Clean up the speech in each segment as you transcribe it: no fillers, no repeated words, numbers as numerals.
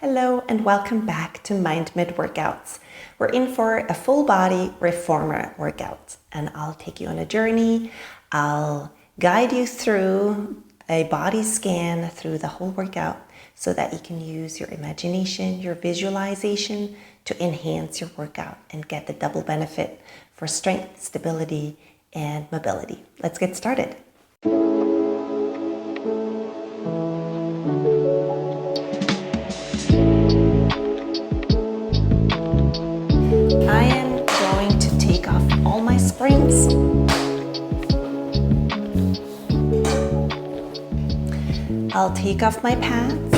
Hello and welcome back to MindMed workouts. We're in for a full body reformer workout and I'll take you on a journey. I'll guide you through a body scan through the whole workout so that you can use your imagination, your visualization to enhance your workout and get the double benefit for strength, stability, and mobility. Let's get started. I am going to take off all my springs. I'll take off my pads.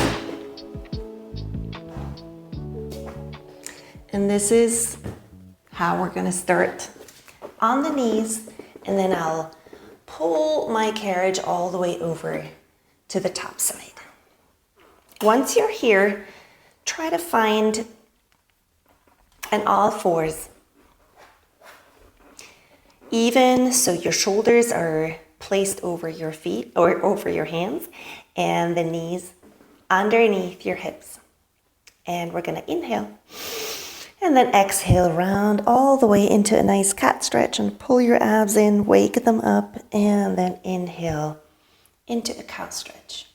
And this is how we're going to start on the knees, and then I'll pull my carriage all the way over to the top side. Once you're here, try to find an all fours. Even so your shoulders are placed over your feet or over your hands and the knees underneath your hips. And we're going to inhale and then exhale round all the way into a nice cat stretch and pull your abs in, wake them up, and then inhale into a cow stretch.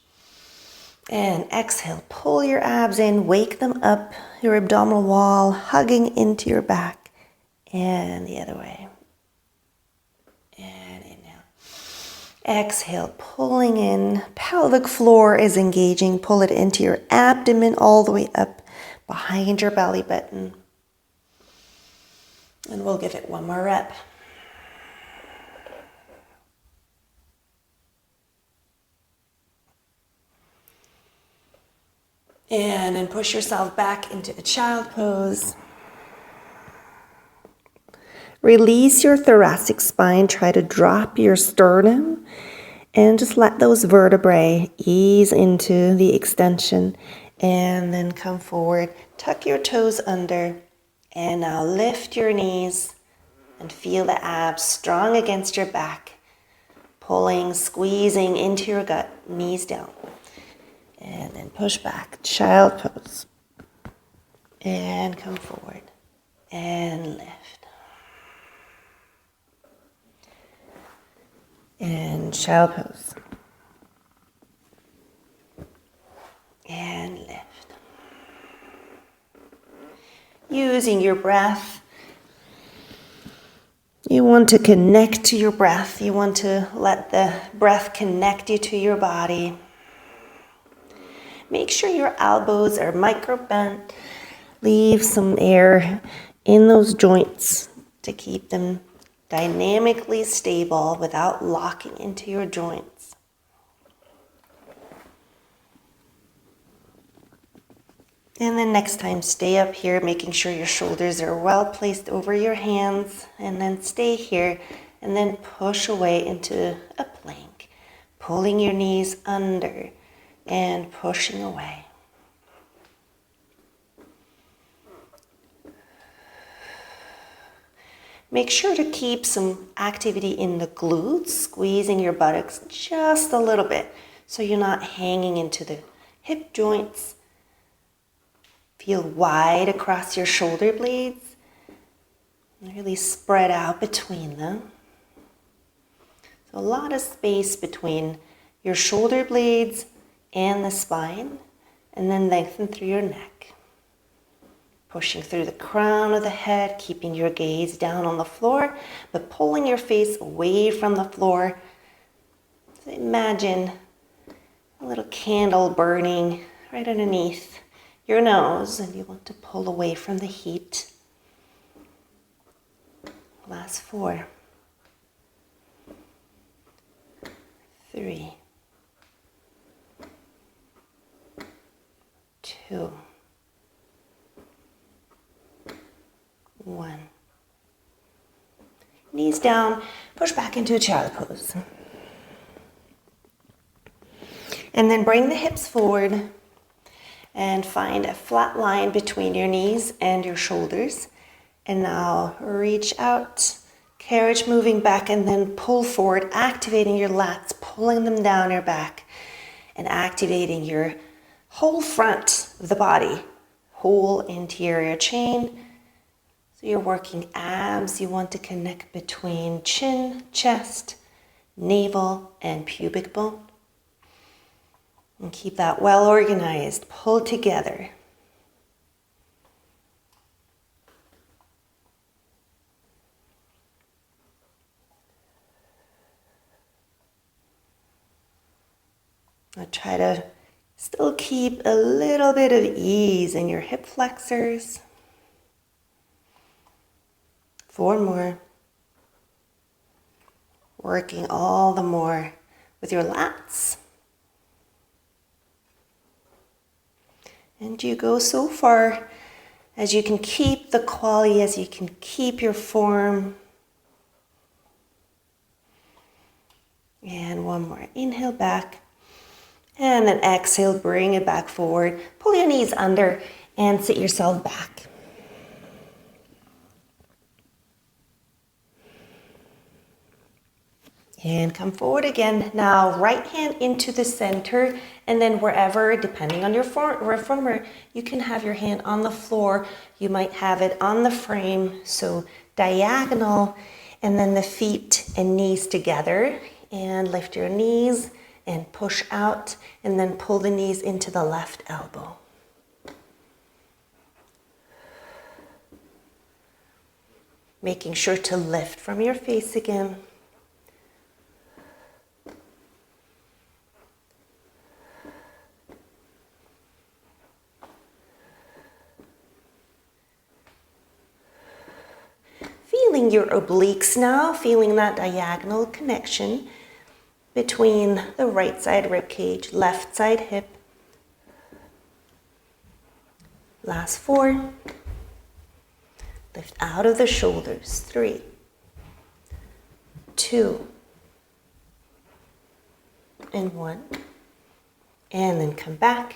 And exhale, pull your abs in, wake them up, your abdominal wall hugging into your back. And the other way. And inhale. Exhale, pulling in, pelvic floor is engaging. Pull it into your abdomen all the way up behind your belly button. And we'll give it one more rep. And then push yourself back into a child pose. Release your thoracic spine. Try to drop your sternum and just let those vertebrae ease into the extension. And then come forward. Tuck your toes under. And now lift your knees and feel the abs strong against your back. Pulling, squeezing into your gut, knees down. And then push back, child pose. And come forward and lift. And child pose. And lift. Using your breath. You want to connect to your breath. You want to let the breath connect you to your body. Make sure your elbows are micro bent. Leave some air in those joints to keep them dynamically stable without locking into your joints. And then next time, stay up here, making sure your shoulders are well placed over your hands. And then stay here and then push away into a plank, pulling your knees under and pushing away. Make sure to keep some activity in the glutes, squeezing your buttocks just a little bit so you're not hanging into the hip joints. Feel wide across your shoulder blades. Really spread out between them. So a lot of space between your shoulder blades and the spine, and then lengthen through your neck. Pushing through the crown of the head, keeping your gaze down on the floor, but pulling your face away from the floor. So imagine a little candle burning right underneath your nose, and you want to pull away from the heat. Last 4, 3, 2, 1. Knees down, push back into a child pose. And then bring the hips forward and find a flat line between your knees and your shoulders. And now reach out, carriage moving back, and then pull forward, activating your lats, pulling them down your back, and activating your whole front of the body, whole interior chain. So you're working abs. You want to connect between chin, chest, navel, and pubic bone. And keep that well organized, pull together. Now try to still keep a little bit of ease in your hip flexors. 4 more. Working all the more with your lats. And you go so far as you can keep the quality, as you can keep your form. And 1 more. Inhale back. And then exhale, bring it back forward. Pull your knees under and sit yourself back. And come forward again. Now, right hand into the center, and then wherever, depending on your reformer, you can have your hand on the floor. You might have it on the frame, so diagonal, and then the feet and knees together. And lift your knees and push out, and then pull the knees into the left elbow. Making sure to lift from your face again. Feeling your obliques now, feeling that diagonal connection between the right side rib cage, left side hip. Last 4. Lift out of the shoulders. 3, 2, and 1. And then come back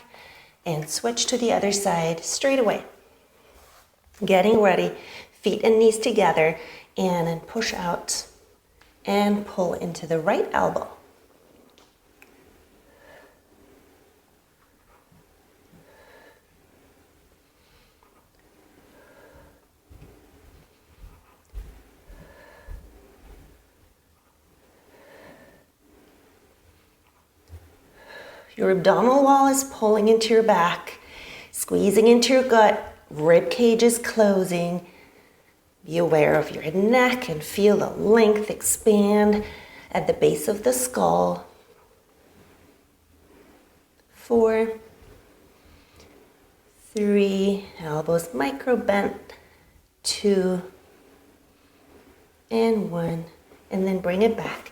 and switch to the other side straight away. Getting ready, feet and knees together, and then push out and pull into the right elbow. Your abdominal wall is pulling into your back, squeezing into your gut, rib cage is closing. Be aware of your neck and feel the length expand at the base of the skull. 4, 3, elbows micro bent. 2, and 1, and then bring it back.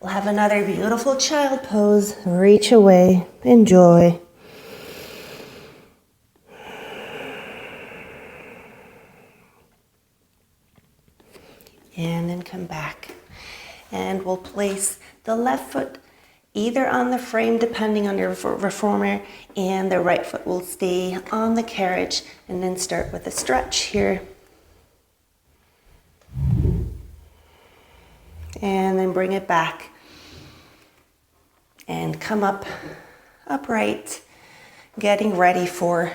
We'll have another beautiful child pose. Reach away, enjoy. And then come back. And we'll place the left foot either on the frame, depending on your reformer, and the right foot will stay on the carriage, and then start with a stretch here. And then bring it back and come up upright, getting ready for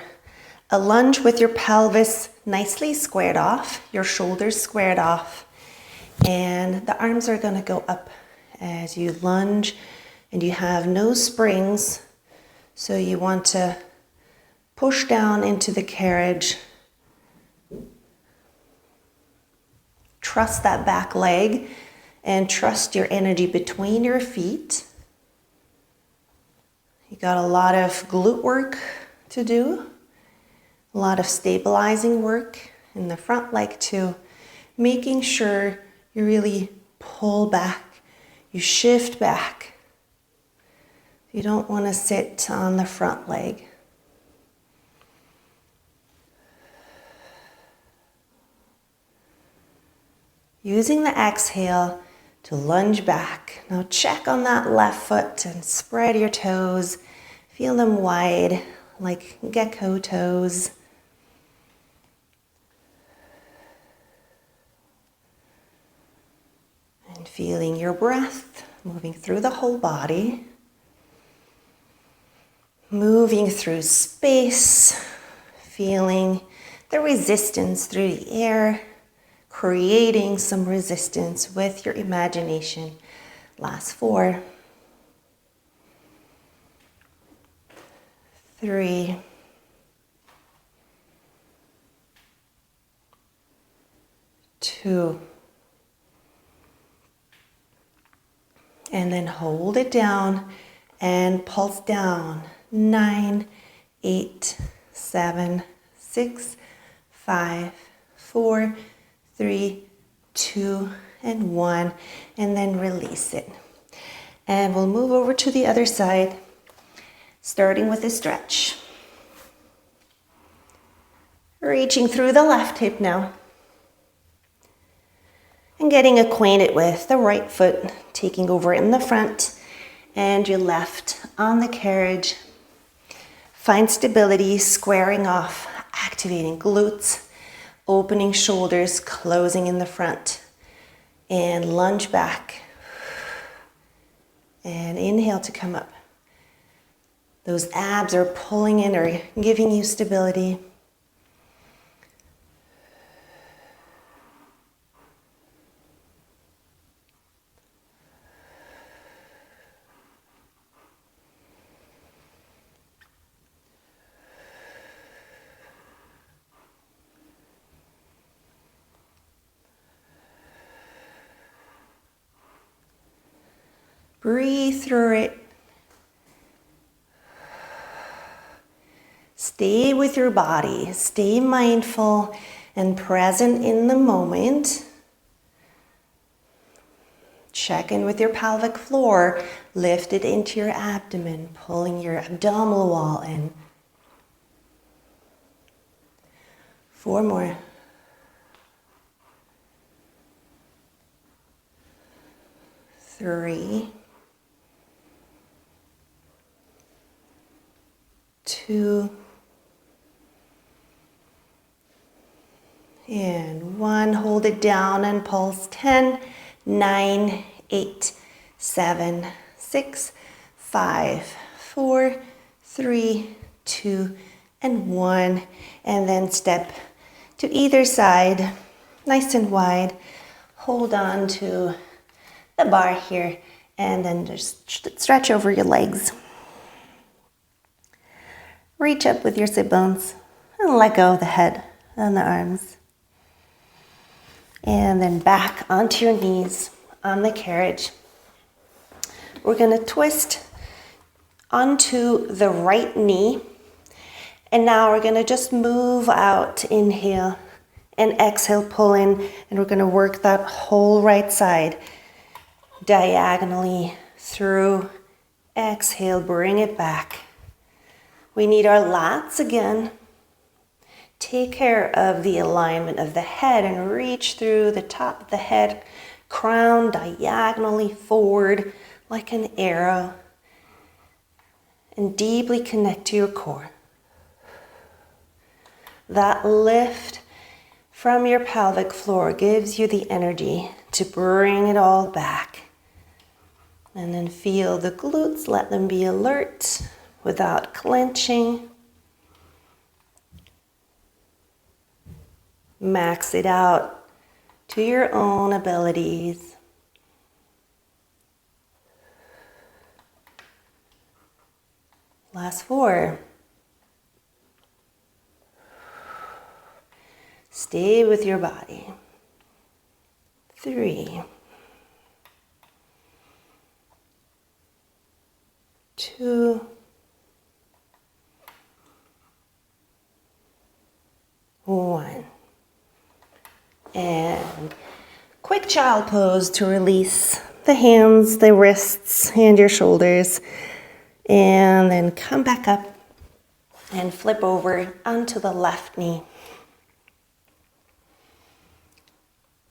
a lunge with your pelvis nicely squared off, your shoulders squared off, and the arms are going to go up as you lunge, and you have no springs, so you want to push down into the carriage. Trust that back leg and trust your energy between your feet. You got a lot of glute work to do, a lot of stabilizing work in the front leg too, making sure you really pull back, you shift back. You don't want to sit on the front leg. Using the exhale to lunge back. Now check on that left foot and spread your toes. Feel them wide like gecko toes. And feeling your breath moving through the whole body. Moving through space, feeling the resistance through the air, creating some resistance with your imagination. Last 4, 3, 2, and then hold it down and pulse down. 9, 8, 7, 6, 5, 4, 3, 2, and 1, and then release it. And we'll move over to the other side, starting with a stretch. Reaching through the left hip now. And getting acquainted with the right foot, taking over in the front, and your left on the carriage. Find stability, squaring off, activating glutes, opening shoulders, closing in the front. And lunge back. And inhale to come up. Those abs are pulling in or giving you stability. Breathe through it. Stay with your body. Stay mindful and present in the moment. Check in with your pelvic floor. Lift it into your abdomen, pulling your abdominal wall in. 4 more. 3, 2, and 1. Hold it down and pulse. 10, 9, 8, 7, 6, 5, 4, 3, 2, and 1. And then step to either side, nice and wide. Hold on to the bar here, and then just stretch over your legs. Reach up with your sit bones and let go of the head and the arms. And then back onto your knees on the carriage. We're going to twist onto the right knee. And now we're going to just move out. Inhale and exhale, pull in. And we're going to work that whole right side diagonally through. Exhale, bring it back. We need our lats again. Take care of the alignment of the head and reach through the top of the head, crown diagonally forward like an arrow, and deeply connect to your core. That lift from your pelvic floor gives you the energy to bring it all back. And then feel the glutes, let them be alert without clenching. Max it out to your own abilities. Last 4. Stay with your body. 3, 2, 1. And quick child pose to release the hands, the wrists, and your shoulders. And then come back up and flip over onto the left knee.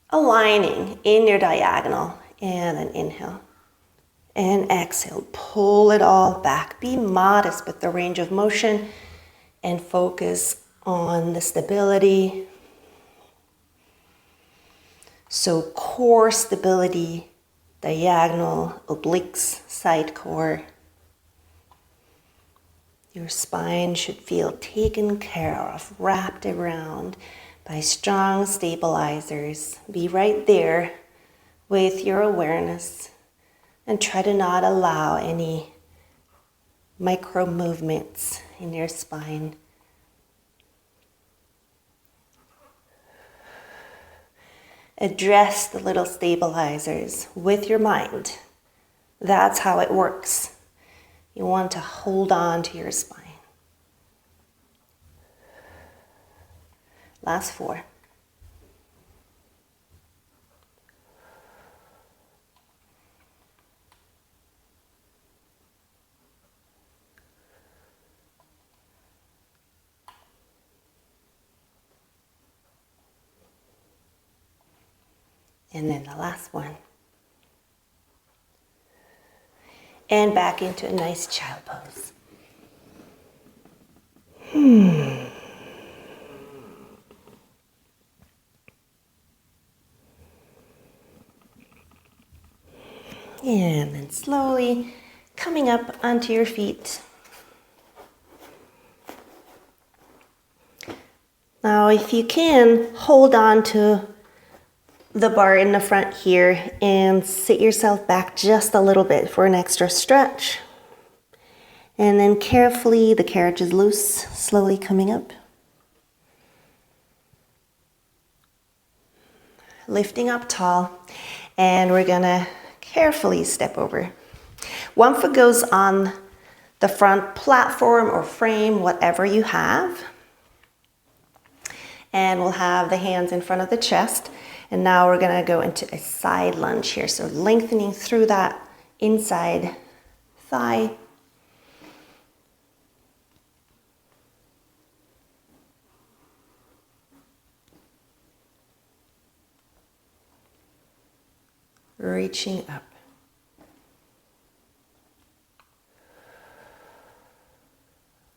Aligning in your diagonal. And then inhale. And exhale. Pull it all back. Be modest with the range of motion and focus on the stability. So core stability, diagonal, obliques, side core. Your spine should feel taken care of, wrapped around by strong stabilizers. Be right there with your awareness and try to not allow any micro movements in your spine. Address the little stabilizers with your mind. That's how it works. You want to hold on to your spine. Last 4. And then the last one. And back into a nice child pose. And then slowly coming up onto your feet. Now, if you can, hold on to the bar in the front here and sit yourself back just a little bit for an extra stretch. And then carefully, the carriage is loose, slowly coming up. Lifting up tall, and we're gonna carefully step over. One foot goes on the front platform or frame, whatever you have. And we'll have the hands in front of the chest. And now we're gonna go into a side lunge here. So lengthening through that inside thigh. Reaching up.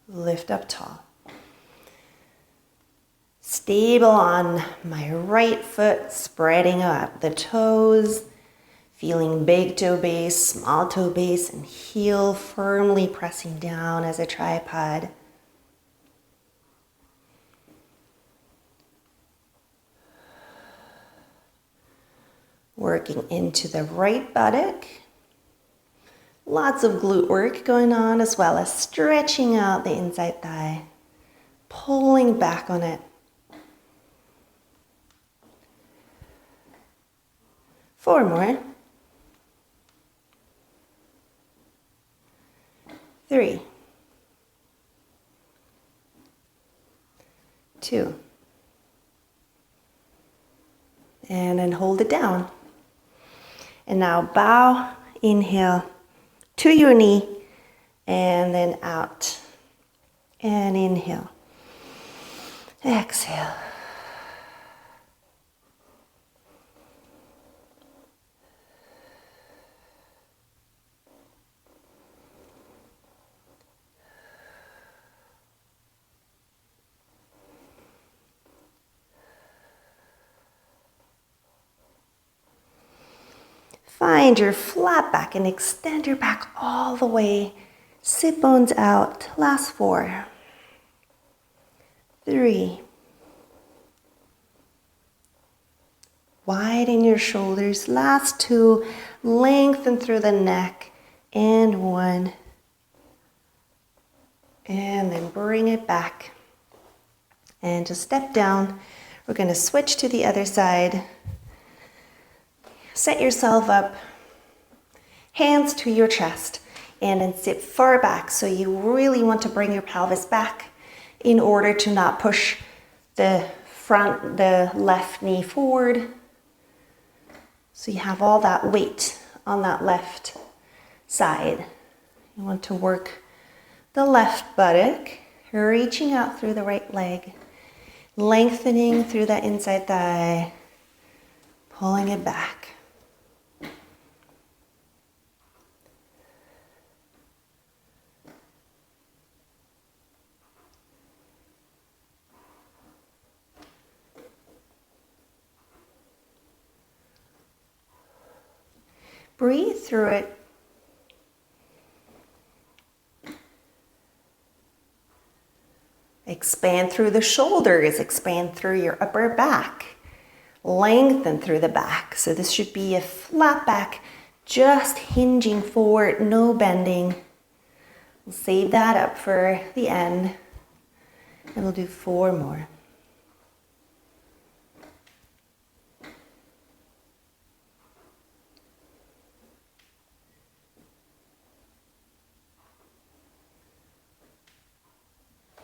Lift up tall. Stable on my right foot, spreading out the toes, feeling big toe base, small toe base, and heel firmly pressing down as a tripod. Working into the right buttock. Lots of glute work going on, as well as stretching out the inside thigh, pulling back on it. 4 more. 3. 2. And then hold it down. And now bow, inhale to your knee, and then out. And inhale. Exhale. Find your flat back and extend your back all the way. Sit bones out. Last 4. 3. Widen your shoulders. Last 2. Lengthen through the neck. And 1. And then bring it back. And just step down. We're going to switch to the other side. Set yourself up, hands to your chest, and then sit far back. So you really want to bring your pelvis back in order to not push the left knee forward. So you have all that weight on that left side. You want to work the left buttock, reaching out through the right leg, lengthening through that inside thigh, pulling it back. Breathe through it. Expand through the shoulders, expand through your upper back. Lengthen through the back. So this should be a flat back, just hinging forward, no bending. We'll save that up for the end. And we'll do 4 more.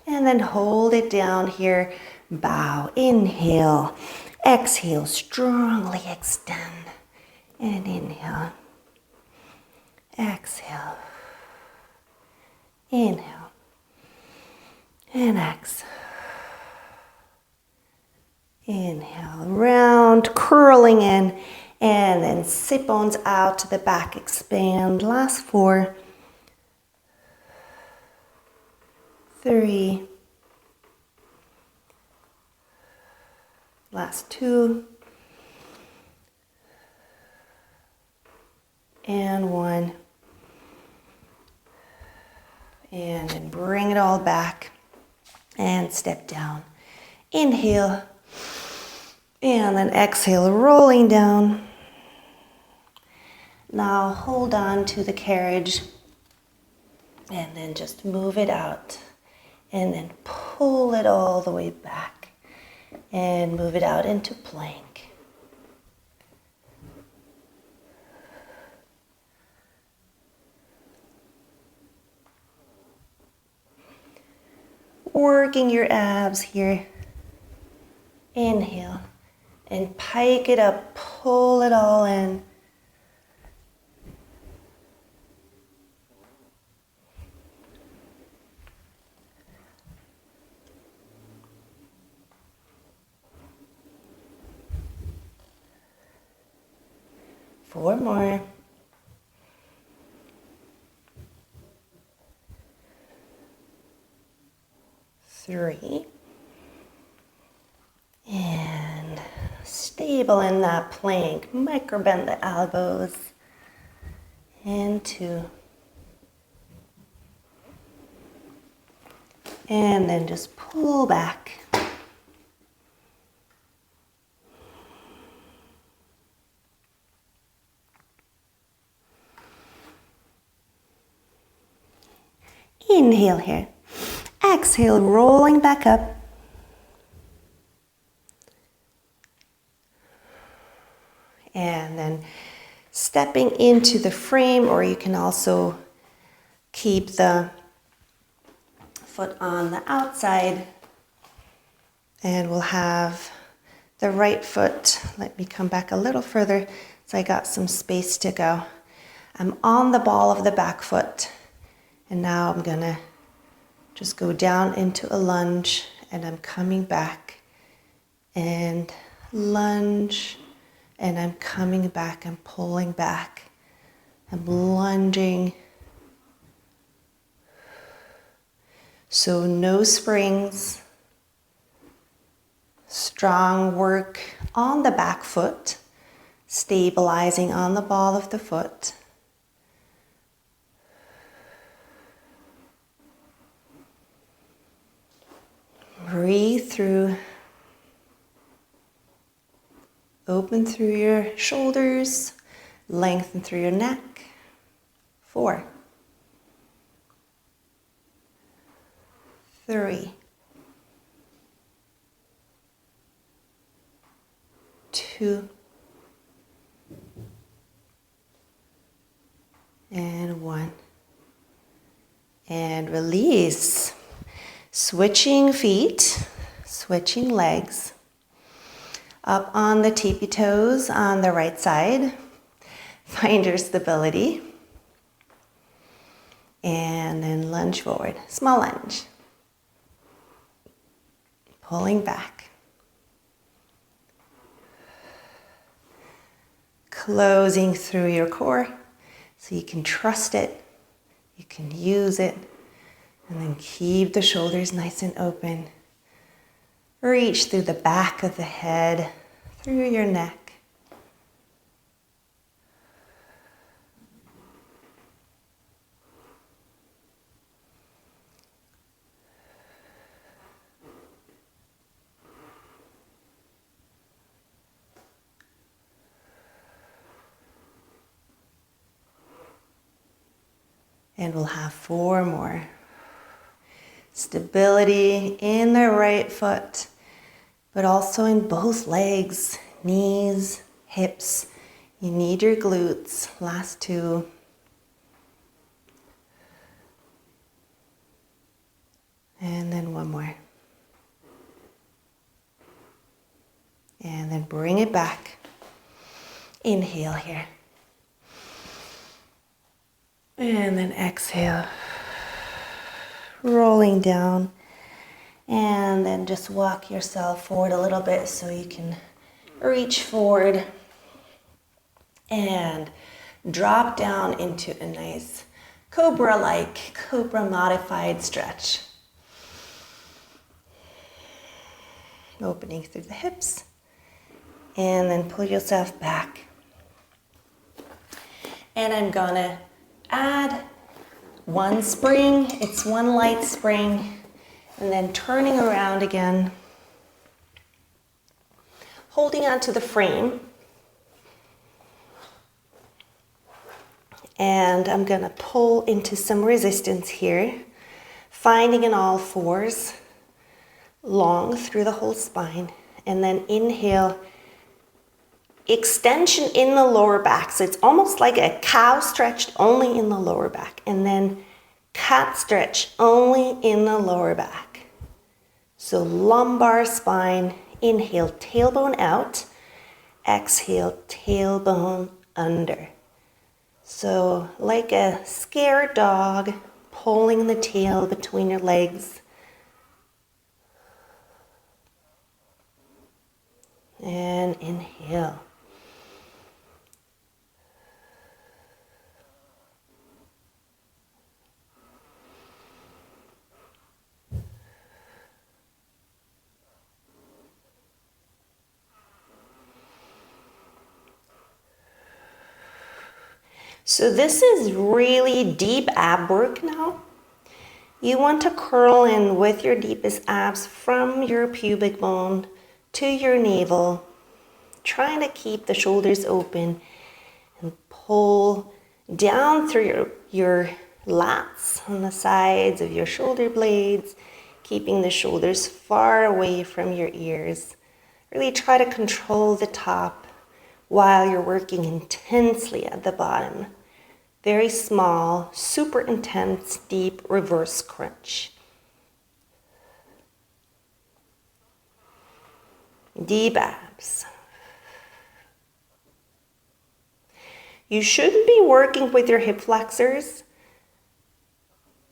And then hold it down here. Bow, inhale. Exhale, strongly extend. And inhale. Exhale. Inhale. And exhale. Inhale, round, curling in. And then sit bones out to the back, expand. Last 4. 3. Last 2. And 1. And then bring it all back and step down. Inhale. And then exhale, rolling down. Now hold on to the carriage and then just move it out. And then pull it all the way back and move it out into plank. Working your abs here. Inhale and pike it up, pull it all in. Four more. 3. And stable in that plank. Micro bend the elbows. And 2. And then just pull back. Inhale here. Exhale, rolling back up. And then stepping into the frame, or you can also keep the foot on the outside. And we'll have the right foot. Let me come back a little further so I got some space to go. I'm on the ball of the back foot. And now I'm gonna just go down into a lunge, and I'm coming back and lunge, and I'm coming back, I'm pulling back, I'm lunging. So no springs, strong work on the back foot, stabilizing on the ball of the foot. Breathe through. Open through your shoulders. Lengthen through your neck. 4. 3. 2. And 1. And release. Switching feet, switching legs. Up on the tippy toes on the right side. Find your stability. And then lunge forward, small lunge. Pulling back. Closing through your core so you can trust it, you can use it. And then keep the shoulders nice and open. Reach through the back of the head, through your neck. And we'll have 4 more. Stability in the right foot, but also in both legs, knees, hips. You need your glutes. Last 2. And then 1 more. And then bring it back. Inhale here. And then exhale. Rolling down. And then just walk yourself forward a little bit so you can reach forward. And drop down into a nice cobra-like, cobra modified stretch. Opening through the hips. And then pull yourself back. And I'm gonna add 1 spring. It's 1 light spring. And then turning around again. Holding onto the frame. And I'm gonna pull into some resistance here. Finding in all 4s. Long through the whole spine. And then inhale. Extension in the lower back. So it's almost like a cow stretched only in the lower back. And then cat stretch only in the lower back. So lumbar spine. Inhale, tailbone out. Exhale, tailbone under. So like a scared dog, pulling the tail between your legs. And inhale. So this is really deep ab work now. You want to curl in with your deepest abs from your pubic bone to your navel, trying to keep the shoulders open and pull down through your lats on the sides of your shoulder blades, keeping the shoulders far away from your ears. Really try to control the top while you're working intensely at the bottom. Very small, super intense, deep reverse crunch. Deep abs. You shouldn't be working with your hip flexors,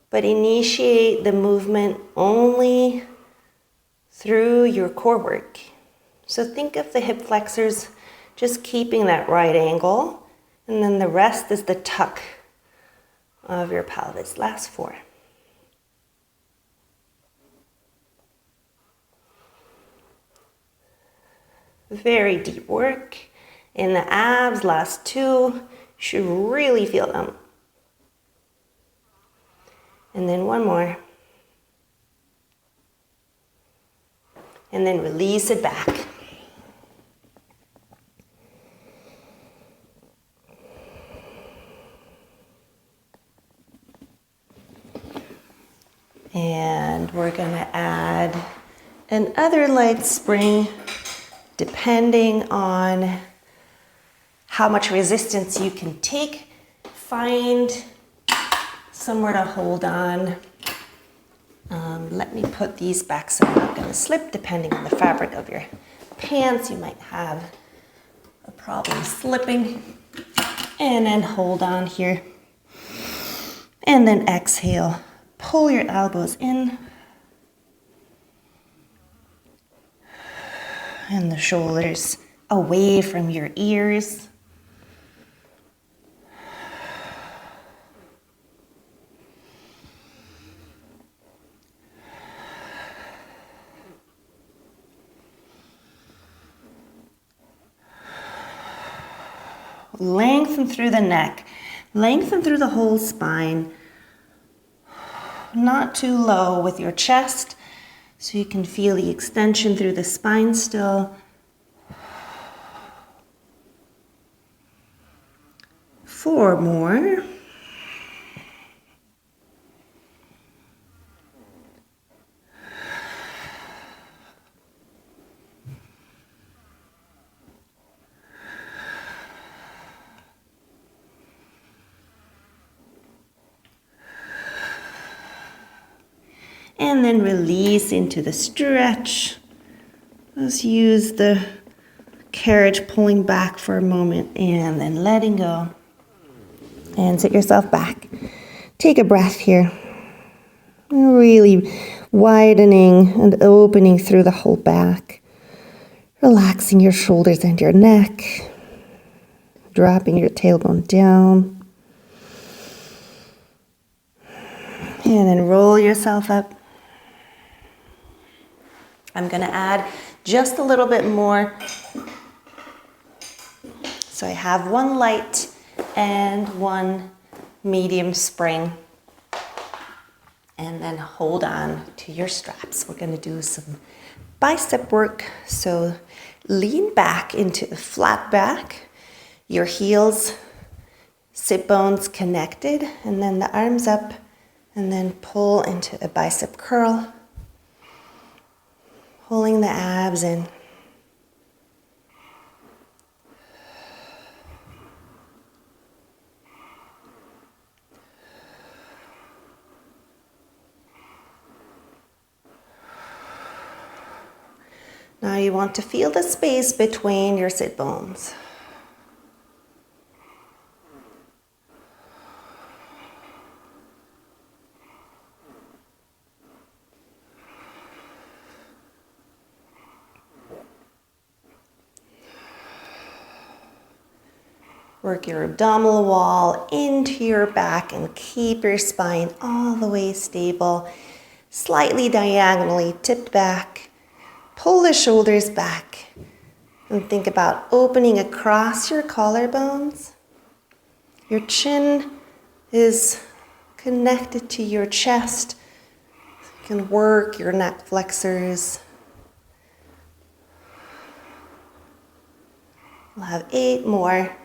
but initiate the movement only through your core work. So think of the hip flexors just keeping that right angle, and then the rest is the tuck of your pelvis. Last 4. Very deep work in the abs. Last 2. You should really feel them. And then 1 more. And then release it back. And we're going to add another light spring depending on how much resistance you can take. Find somewhere to hold on. Let me put these back so I'm not going to slip. Depending on the fabric of your pants, you might have a problem slipping. And then hold on here. And then exhale. Pull your elbows in. And the shoulders away from your ears. Lengthen through the neck. Lengthen through the whole spine. Not too low with your chest, so you can feel the extension through the spine still. 4 more. And then release into the stretch. Just use the carriage pulling back for a moment and then letting go. And sit yourself back. Take a breath here. Really widening and opening through the whole back. Relaxing your shoulders and your neck. Dropping your tailbone down. And then roll yourself up. I'm going to add just a little bit more. So I have one light and one medium spring. And then hold on to your straps. We're going to do some bicep work. So lean back into a flat back. Your heels, sit bones connected. And then the arms up. And then pull into a bicep curl. Pulling the abs in. Now you want to feel the space between your sit bones. Work your abdominal wall into your back and keep your spine all the way stable, slightly diagonally tipped back. Pull the shoulders back and think about opening across your collarbones. Your chin is connected to your chest. You can work your neck flexors. We'll have 8 more.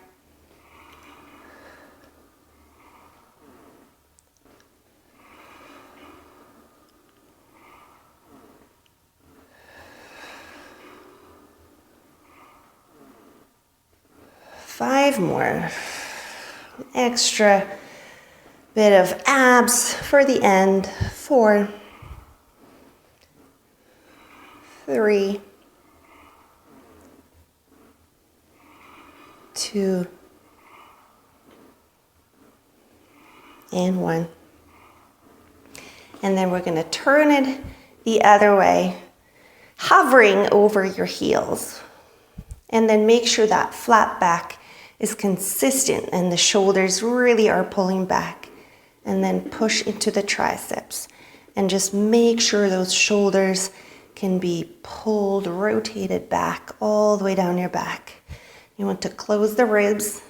Five more. Extra bit of abs for the end. 4, 3, 2, and 1. And then we're going to turn it the other way, hovering over your heels. And then make sure that flat back is consistent and the shoulders really are pulling back. And then push into the triceps. And just make sure those shoulders can be pulled, rotated back all the way down your back. You want to close the ribs,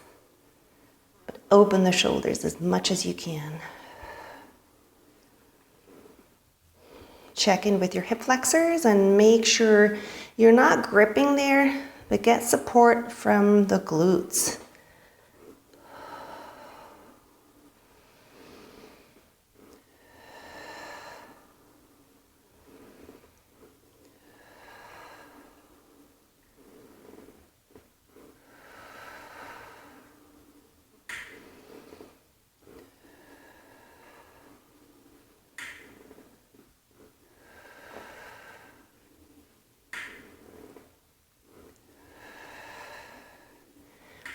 but open the shoulders as much as you can. Check in with your hip flexors and make sure you're not gripping there, but get support from the glutes.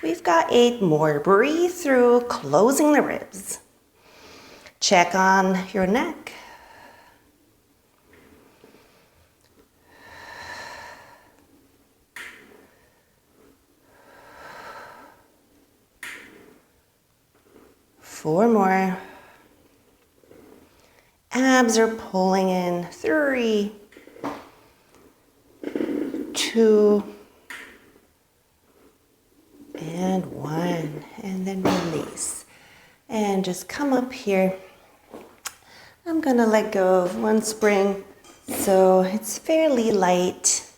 We've got 8 more. Breathe through, closing the ribs. Check on your neck. Four more. Abs are pulling in. 3, 2, and 1, and then release. And just come up here. I'm gonna let go of one spring, so it's fairly light.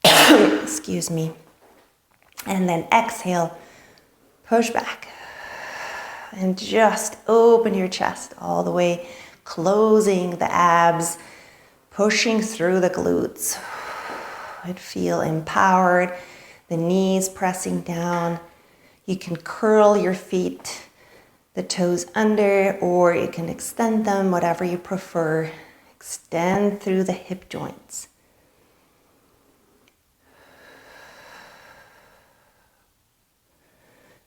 Excuse me. And then exhale, push back. And just open your chest all the way, closing the abs, pushing through the glutes. I'd feel empowered. The knees pressing down. You can curl your feet the toes under, or you can extend them, whatever you prefer. Extend through the hip joints.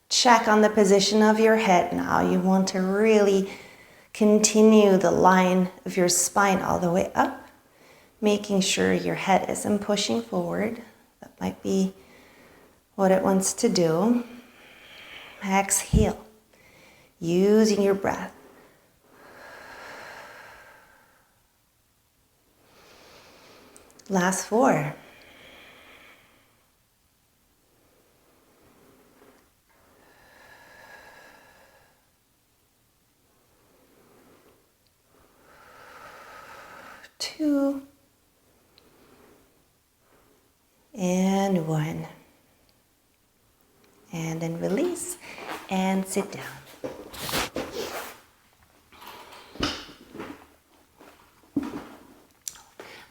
Check on the position of your head now. You want to really continue the line of your spine all the way up, making sure your head isn't pushing forward. That might be what it wants to do. Exhale, using your breath. Last 4. Two. And 1. And then release and sit down.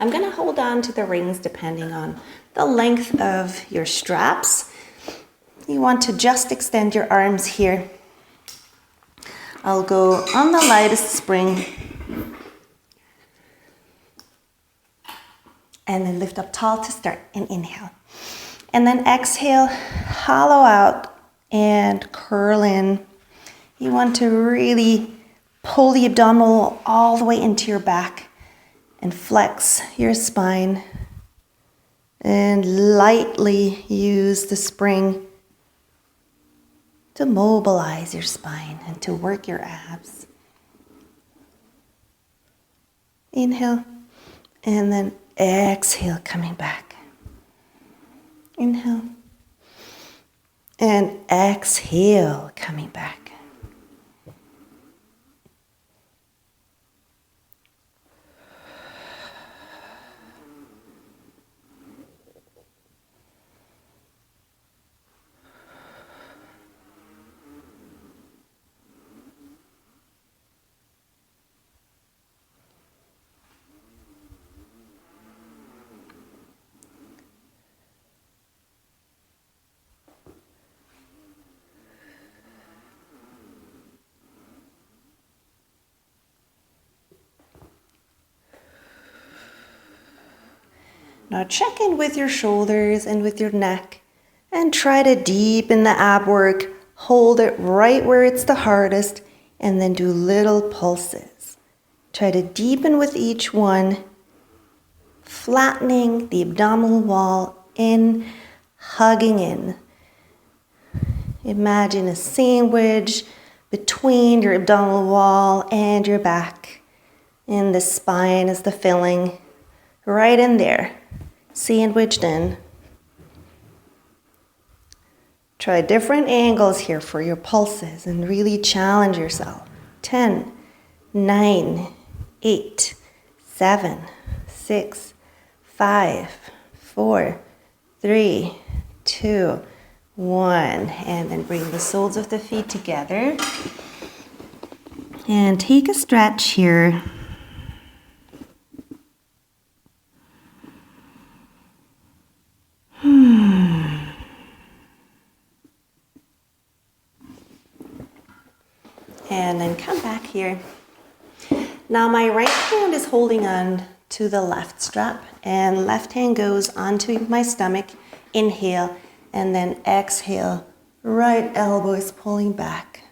I'm going to hold on to the rings depending on the length of your straps. You want to just extend your arms here. I'll go on the lightest spring. And then lift up tall to start and inhale. And then exhale, hollow out and curl in. You want to really pull the abdominal all the way into your back and flex your spine. And lightly use the spring to mobilize your spine and to work your abs. Inhale, and then exhale, coming back. Inhale, and exhale, coming back. Now check in with your shoulders and with your neck and try to deepen the ab work. Hold it right where it's the hardest and then do little pulses. Try to deepen with each one, flattening the abdominal wall in, hugging in. Imagine a sandwich between your abdominal wall and your back. And the spine is the filling right in there. Sandwiched in. Try different angles here for your pulses and really challenge yourself. 10, 9, 8, 7, 6, 5, 4, 3, 2, 1. And then bring the soles of the feet together. And take a stretch here. And then come back here. Now my right hand is holding on to the left strap and left hand goes onto my stomach. Inhale and then exhale. Right elbow is pulling back.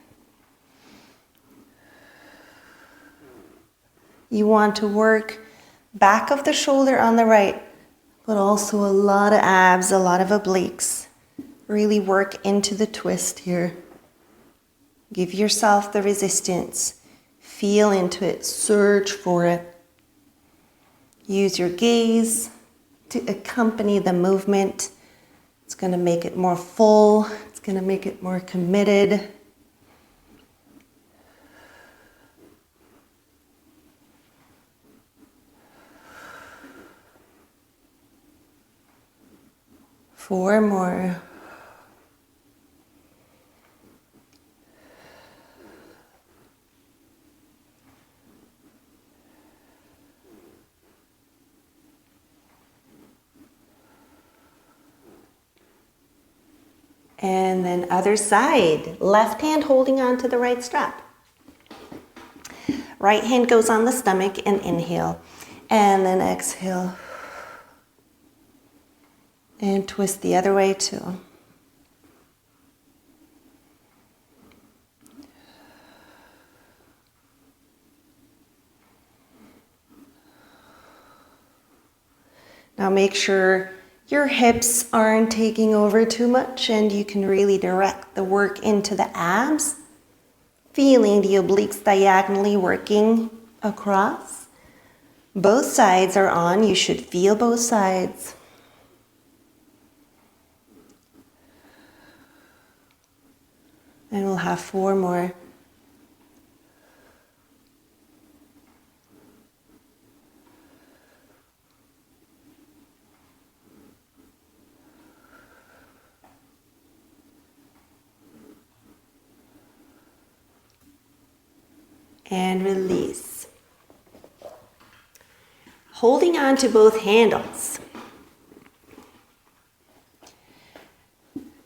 You want to work back of the shoulder on the right, but also a lot of abs, a lot of obliques. Really work into the twist here. Give yourself the resistance. Feel into it. Search for it. Use your gaze to accompany the movement. It's going to make it more full. It's going to make it more committed. Four more. And then other side, left hand holding on to the right strap. Right hand goes on the stomach and inhale. And then exhale. And twist the other way too. Now make sure your hips aren't taking over too much and you can really direct the work into the abs. Feeling the obliques diagonally working across. Both sides are on. You should feel both sides. And we'll have 4 more. And release. Holding on to both handles.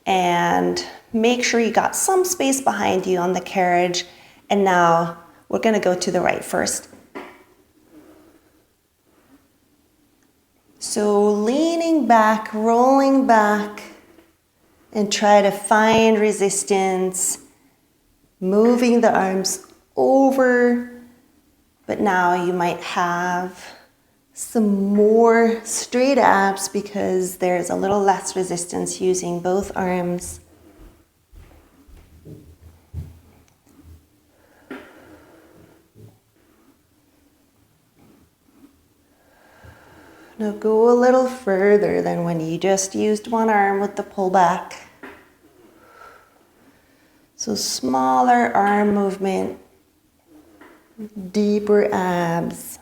And make sure you got some space behind you on the carriage. And now we're going to go to the right first. So leaning back, rolling back, and try to find resistance, moving the arms over, but now you might have some more straight abs because there's a little less resistance using both arms. Now go a little further than when you just used one arm with the pullback. So smaller arm movement. Deeper abs.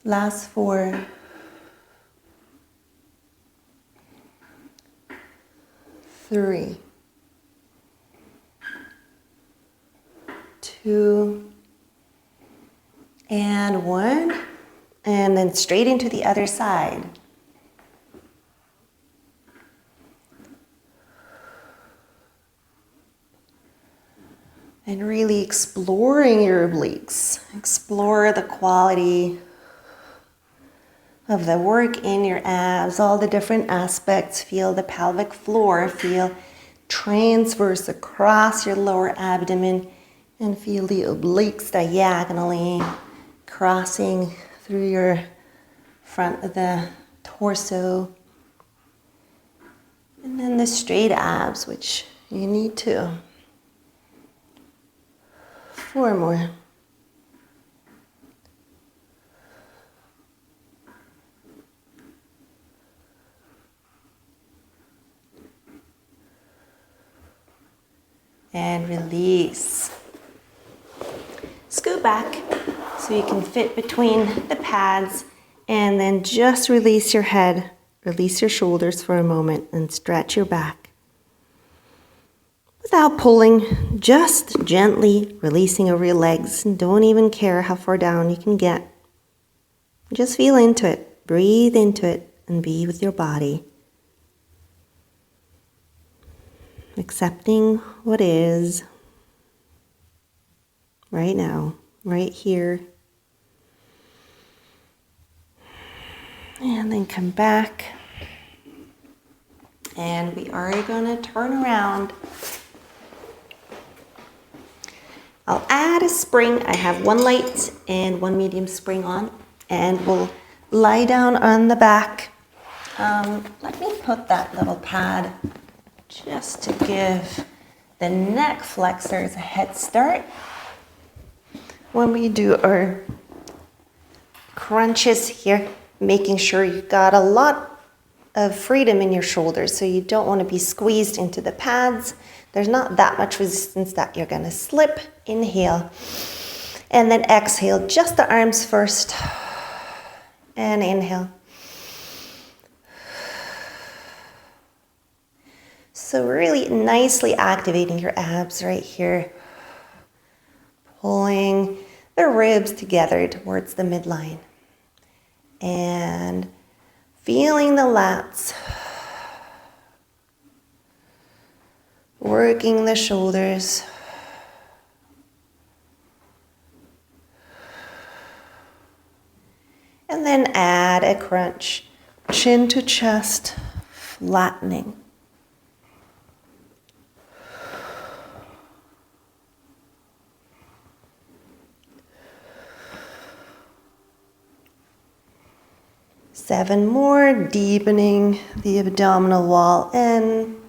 Last 4. 3. 2. And 1. And then straight into the other side. And really exploring your obliques. Explore the quality of the work in your abs, all the different aspects. Feel the pelvic floor, feel transverse across your lower abdomen, and feel the obliques diagonally crossing through your front of the torso. And then the straight abs, which you need to. 4 more. And release. Scoot back so you can fit between the pads, and then just release your head, release your shoulders for a moment and stretch your back. Without pulling, just gently releasing over your legs. And don't even care how far down you can get. Just feel into it, breathe into it, and be with your body. Accepting what is right now, right here. And then come back. And we are going to turn around. I'll add a spring. I have 1 light and 1 medium spring on, and we'll lie down on the back. Let me put that little pad just to give the neck flexors a head start when we do our crunches here, making sure you've got a lot of freedom in your shoulders, so you don't want to be squeezed into the pads. There's not that much resistance that you're going to slip. Inhale. And then exhale. Just the arms first. And inhale. So really nicely activating your abs right here. Pulling the ribs together towards the midline. And feeling the lats. working the shoulders. And then add a crunch, chin to chest, flattening. Seven more, deepening the abdominal wall in.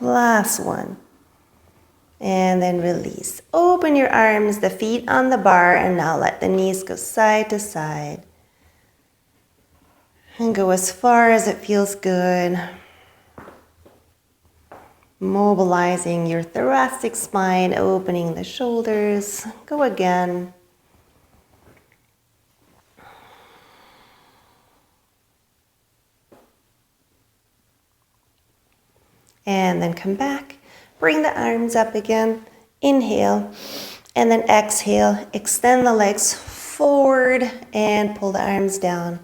Last one. And then release. Open your arms, the feet on the bar, and now let the knees go side to side. And go as far as it feels good. Mobilizing your thoracic spine, opening the shoulders. Go again. And then come back. Bring the arms up again. Inhale. And then exhale. Extend the legs forward and pull the arms down.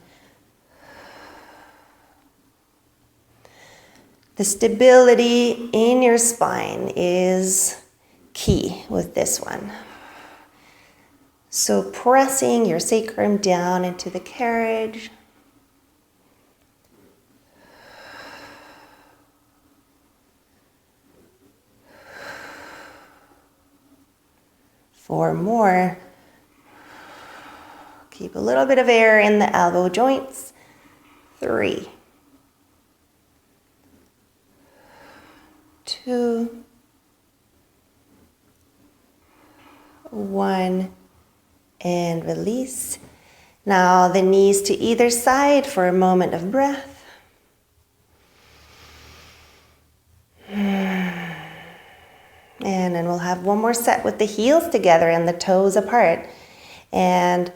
The stability in your spine is key with this one. So pressing your sacrum down into the carriage. Four more. Keep a little bit of air in the elbow joints. 3, 2, 1, and release. Now the knees to either side for a moment of breath. And then we'll have one more set with the heels together and the toes apart. And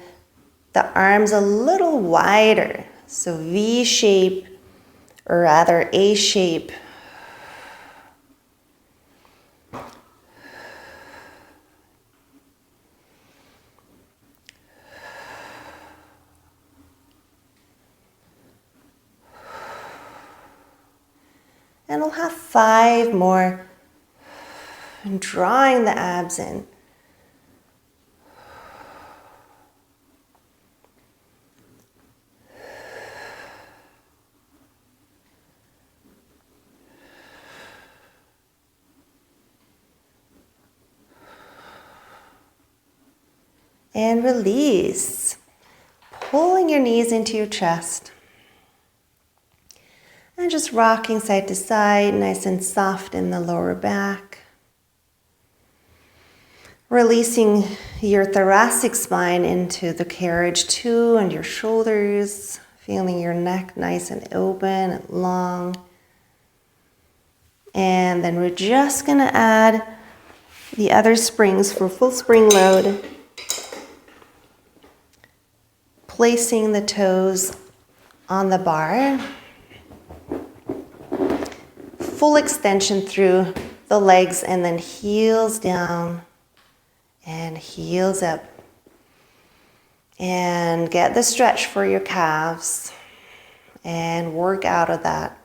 the arms a little wider. So V shape, or rather A shape. And we'll have 5 more. And drawing the abs in. And release. Pulling your knees into your chest. And just rocking side to side, nice and soft in the lower back. Releasing your thoracic spine into the carriage too, and your shoulders. Feeling your neck nice and open and long. And then we're just going to add the other springs for full spring load. Placing the toes on the bar. Full extension through the legs and then heels down and heels up. And get the stretch for your calves and work out of that.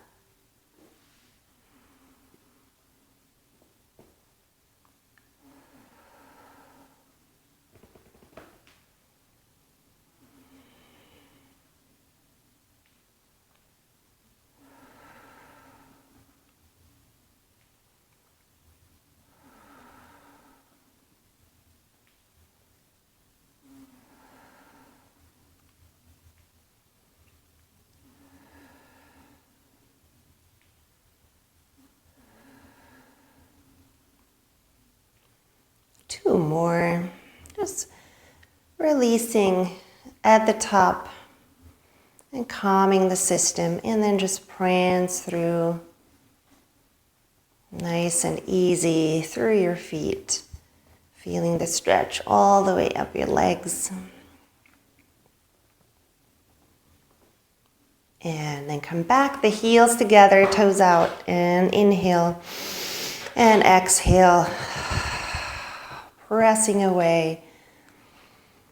Two more, just releasing at the top and calming the system, and then just prance through nice and easy through your feet, Feeling the stretch all the way up your legs. And then come back, the heels together, toes out, and inhale and exhale. Pressing away.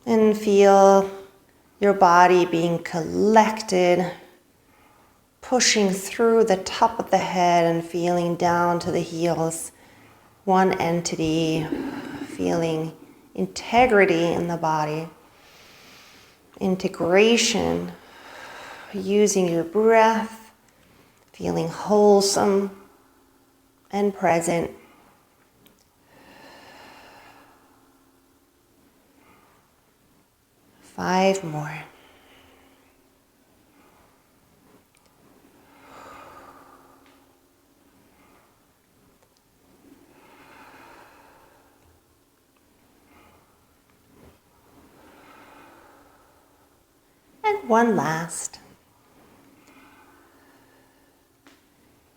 And feel your body being collected, pushing through the top of the head and feeling down to the heels. One entity, feeling integrity in the body. Integration, using your breath, feeling wholesome and present. Five more. And one last.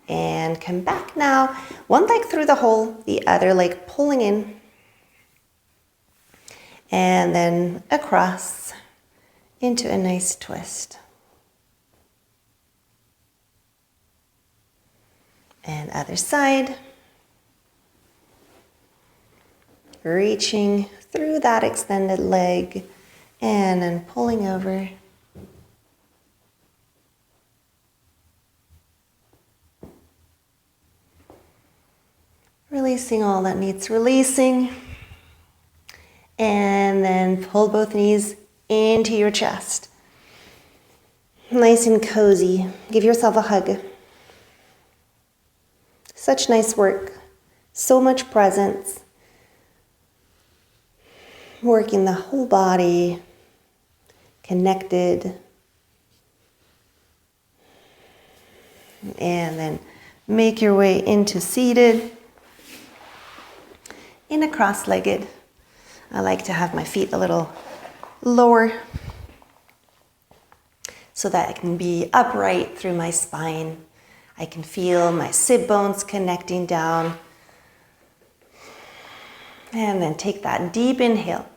And come back now. One leg through the hole, the other leg pulling in. And then across into a nice twist. And other side. Reaching through that extended leg and then pulling over. Releasing all that needs releasing. And then pull both knees into your chest. Nice and cozy. Give yourself a hug. Such nice work. So much presence. Working the whole body. Connected. And then make your way into seated. In a cross-legged. I like to have my feet a little lower so that I can be upright through my spine. I can feel my sit bones connecting down. And then take that deep inhale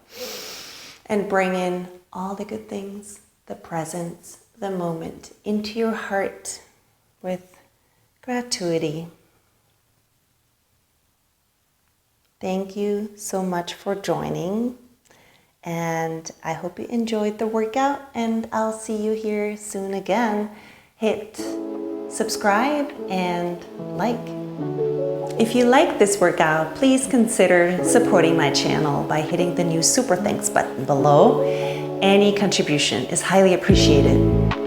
and bring in all the good things, the presence, the moment into your heart with gratuity. Thank you so much for joining, and I hope you enjoyed the workout, and I'll see you here soon again. Hit subscribe and like. If you like this workout, please consider supporting my channel by hitting the new Super Thanks button below. Any contribution is highly appreciated.